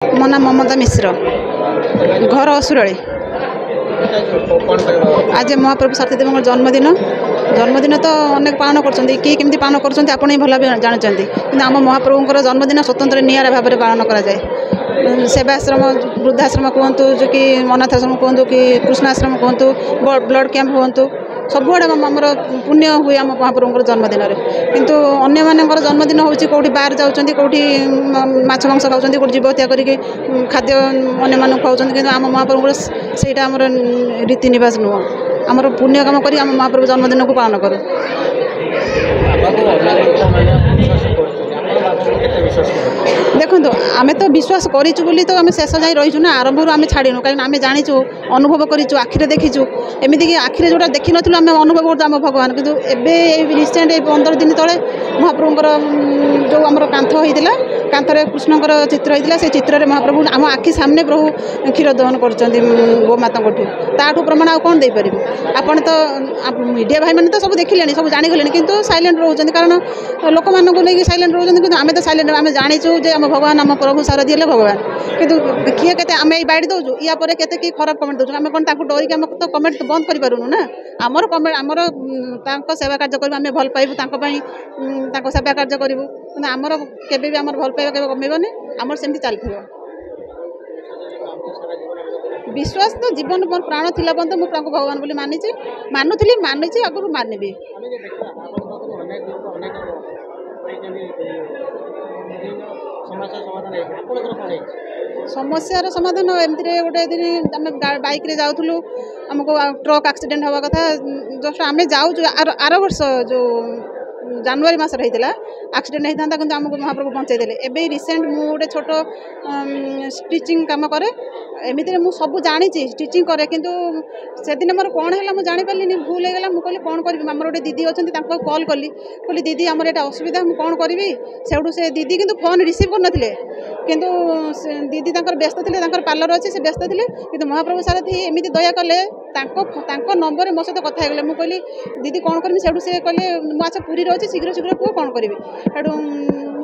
ମୋ ନାଁ ମମତା ମିଶ୍ର, ଘର ଅସୁରାଳି। आज महाप्रभु सारथीदेव जन्मदिन जन्मदिन तो अनेक पालन कर किए केमती पालन कर आप भल जानते कि आम महाप्रभुर जन्मदिन स्वतंत्र निरा भाव में पालन कराए। सेवाश्रम वृद्धाश्रम कहतु जो कि अनाथाश्रम कहतु कि कृष्णाश्रम कहतु ब्लड कैंप कहतु सबुआड़े आमर पुण्य हुए आम महाप्रभुर जन्मदिन किंतु अन्य मानकर जन्मदिन हूँ कौटी बाहर जाऊँच कौटी माछ मांस खाऊँ कौटी जीव हत्या करके खाद्य अन्य मानक खाऊँ कि आम महाप्रभुर सेटा आमर रीति निवास नुह आमर पुण्य कम कर आम महाप्रभु जन्मदिन को पालन करूँ। देखो आम तो विश्वास करूँ बोली तो आम शेष जाए रहीचु ना आरंभ आम छाड़ू कहीं आम जाचु अनुभव करूँ आखिरे देखीचु एमती कि आखिरे जोटा देखी नु आम अनुभव करूँ आम भगवान किंतु एवं रिसेंट 15 दिन तले महाप्रभुर जो आम कांथ होता कांथरे कृष्णकर चित्र होता से चित्र में महाप्रभु आम आखि सामने प्रभु क्षीर दहन कर गोमाता ताठू प्रमाण आउ कौन दे पार आपन तो मीडिया भाई मैंने तो सब देखिले सब जानीगले किंतु साइलेंट रोच कारण लोक मानक नहीं साइलेंट रोच कि आम तो साइलेंट आम जाचु जे आम भगवान आम प्रभु सारथी है भगवान किंतु किए के आम ये बाइट दौचु या के खराब कमेंट दौचु आम कौन डरिक आम तो कमेंट बंद करूँ ना आमर कमेंट आमर सेवा कार्य करूँ आम भल पाइबू सेवा कार्य करूँ कि आमर केबे भी आमर भल पाइबा केबे कमेबनी आमर सेमती चलथिबो। विश्वास तो जीवन मोर प्राण थिला बंद मु भगवान बोली मानिची मानुथली मानिची आगु मानिबी। समस्यार समाधान एमती गोटे दिन आम बाइक रे जाऊँ आमको ट्रक एक्सीडेंट हवा कथा जस्ट आम जाऊँ आर वर्ष जो जनवरी मसर होता एक्सीडेंट होता कि आमको महाप्रभु बचाईदे एवं रिसेंट मुझे गोटे छोट स्टिचिंग कम करे एमती मुझे सब जानी स्टिचिंग करे किंतु से दिन मोर कौन है मुझे जापारे भूल होगा मुझे कहली कौन करी आमर गोटे दीदी अच्छा कल कली कहली दीदी आमर यहाँ असुविधा मुझे कौन करी से दीदी किंतु फोन रिसीव करनथिले किंतु दीदी व्यस्त थे पार्लर अच्छे से व्यस्त थे कि महाप्रभु सारथी एमती दया कले नंबर मो सहित कथा गले मुझे कहली दीदी कौन करमी से कहले मुझे पूरी अच्छे शीघ्र शीघ्र कह कौन करी सेठू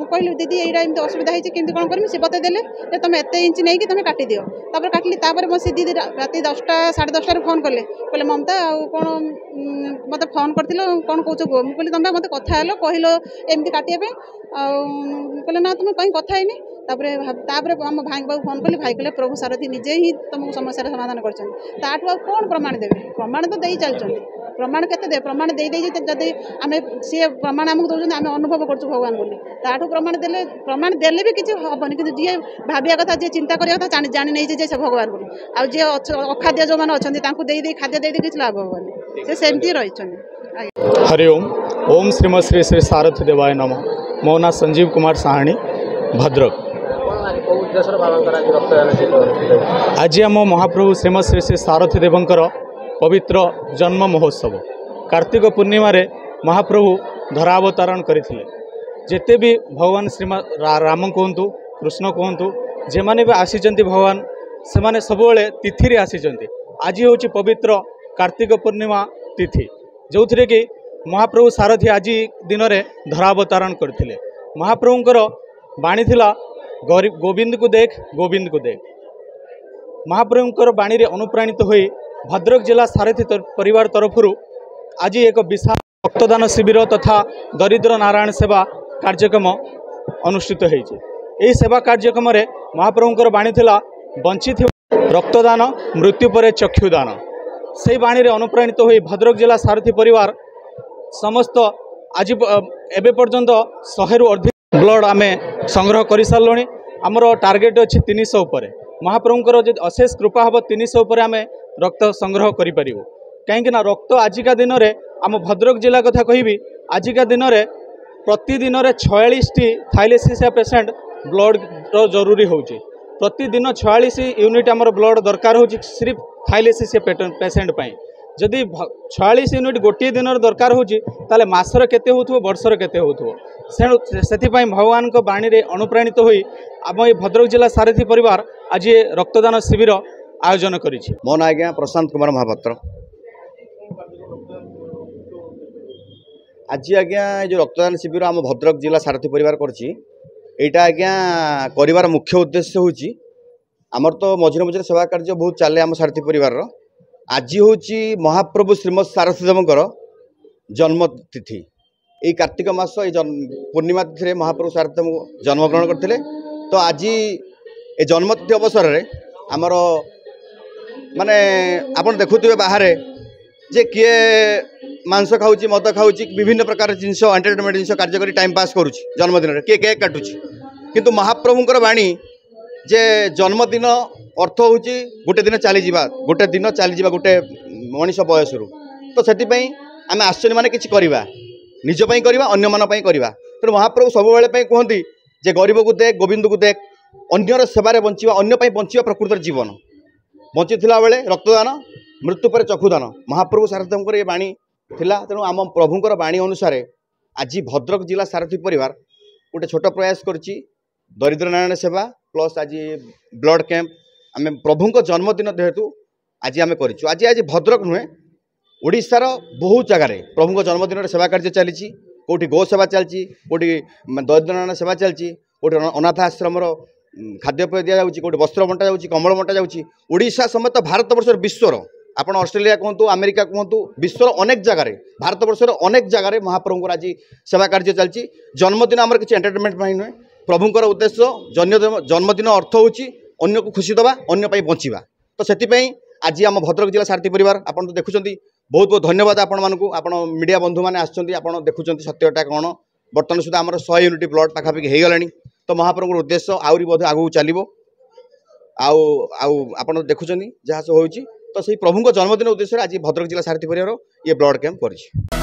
कहली दीदी यहाँ एमती असुविधा होती केमती कौन करमी सी बतईदे तुम एत इंच नहीं कि तुम काट दियो तापर काटली मो से दीदी रात 10टा 10:30 फोन कले कहले ममता कौन मत फोन कर कौन कौच कह मुझे तुम मत कथा कहल एमती काटिया कहले ना तुम कहीं कथा है तापर आम भाई बाबू फोन कली भाई कहले प्रभु सारथी निजे ही तुमको समस्या समाधान कर कौन प्रमाण देवे प्रमाण तो दे चलते प्रमाण के प्रमाण दे जदि आम सी प्रमाण आमको दौरान आम अनुभव करूँ भगवान बोली ताठू प्रमाण देले भी किसी हेनी कि जी भाविया कथा जी चिंता करा कथा जानी नहीं जे से भगवान बोली आउ जी अखाद्य जो मैंने अच्छा दे खाद्य दे किसी लाभ हेनी से सेमती रही। हरि ओम ओम श्रीम श्री श्री सारथी देवाय नमः। मो ना संजीव कुमार साहानी भद्रक। आज आम महाप्रभु श्रीम श्री श्री सारथी देवंकर पवित्र जन्म महोत्सव कार्तिक पूर्णिमा रे महाप्रभु धरावतरण करथिले जेते भी भगवान श्रीमा राम कहतु कृष्ण कहतु जे माने भी आसीचंती भगवान से माने सबुले तिथि रे आसीचंती। आज होची पवित्र कार्तिक पूर्णिमा तिथि जो थे कि महाप्रभु सारथी आज दिन में धरावतरण करथिले। महाप्रभुंकर बाणी थिला गोविंद को देख गोविंद को देख। महाप्रभुंकर बाणी रे अनुप्राणित होई भद्रक जिला सारथी परिवार तरफ आज एक विशाल रक्तदान शिविर तथा दरिद्र नारायण सेवा कार्यक्रम अनुष्ठित होती। सेवा कार्यक्रम रे महाप्रभुंकर बाणी थिला वंचित रक्तदान मृत्यु पर चक्षुदान से बाणी रे अनुप्राणित होई भद्रक जिला सारथी परिवार समस्त आज एबे पर्यंत 100 रु अधिक ब्लड आमे संग्रह कर सारे आमर टार्गेट अच्छी 300 उपर महाप्रभुंकर जो अशेष कृपा हम 300 उपर आमे रक्त संग्रह करें कहीं रक्त आजिका दिन में आम भद्रक जिला कथा कहि आजिका दिन में प्रतिदिन 46 थाइलेसीसिया पेसेंट ब्लड जरूरी होची प्रतिदिन 46 यूनिट आमर ब्लड दरकार हो सिर्फ थाइलेसीसिया पेसेंट पाई जदि 46 यूनिट गोटे दिन दरकार होची ताले मासर केते होथो वर्षर केते होथो से भगवान को बाणी रे अनुप्राणित होई आम ये भद्रक जिला सारथी परिवार आज रक्तदान शिविर आयोजन करिछि। मो ना आज्ञा प्रशांत कुमार महापात्र। आज आज्ञा जो रक्तदान शिविर आम भद्रक जिला सारथी परिवार करछि एटा आज्ञा करिवार मुख्य उद्देश्य होछि आमर तो मझे मझे सेवा कार्य बहुत चले आम सारथी परिवार आज हूँ महाप्रभु श्रीमद सारथीदेवर जन्मतिथि ये कार्तिक मास ये पूर्णिमा तिथि महाप्रभु सारथीदेव जन्मग्रहण करते। तो आज ये जन्मतिथि अवसर में आमर माने आपन देखुवे बाहर जे किए मांस खाऊँ मद खाऊँ विभिन्न प्रकार जिनस एंटरटेनमेंट जिन कार्य कर टाइम पास करुच्ची जन्मदिन में किए केक काटुची किंतु महाप्रभुंकर बाणी जे जन्मदिन अर्थ हूँ गोटे दिन चली गोटे दिन चली गोटे मनीष बयस रु तो से आम आश्चर्य माने किसी करवा निजपाई करवा अन्य मान करवा तेणु महाप्रभु सब बेले कहती जे गरीब को देख गोविंद को देख अन्यर सेवार बंचा अन्न बंचा प्रकृत जीवन बंची बेले रक्तदान मृत्यु पर चक्षुदान महाप्रभु सारथीदेव ये बाणी थिला। तेणु आम प्रभुंर बाणी अनुसार आज भद्रक जिला सारथी परिवार गोटे छोट प्रयास करुच्ची दरिद्र नारायण सेवा प्लस आज ब्लड कैंप आम प्रभुंक जन्मदिन जेहेतु आज आम करूँ आज आज भद्रक नुहे ओडिशार बहुत जगार प्रभुंक जन्मदिन सेवा कार्य चली कौटी गो सेवा चलती कौटी दरिद्र नारायण सेवा चलती कौटी अनाथ आश्रम खाद्यपेय दि जाऊँगी कौटी वस्त्र बंटा जाऊँगी कमल बंटा जाऊँगी ओडिशा समेत भारत वर्षर विश्वर आपण ऑस्ट्रेलिया कहतु अमेरिका कहतु विश्वर अनेक जगार भारत वर्षर अनेक जगार महाप्रभुंर आज सेवा कार्य चलती जन्मदिन आमर किसी एंटरटेनमेंट नुहे प्रभुंर उद्देश्य जन्मदिन अर्थ हूँ अन्य को खुशी दवा अन्न बंचा तो से आज आम भद्रक जिला सारथी परिवार आपन तो देखुं बहुत बहुत धन्यवाद आपण मानू आपण मीडिया बंधु मैंने आसुँच देखुं सत्यटा कौन बर्तमान सुधा आम 100 यूनिट ब्लड पाखापाखि हो गला तो महाप्रभुंर उद्देश्य आहरी आगू चलो आप देखुं जहाँ सब हो तो से प्रभुंक जन्मदिन उद्देश्य आज भद्रक जिला सारथी परिवार ये ब्लड कैंप कर।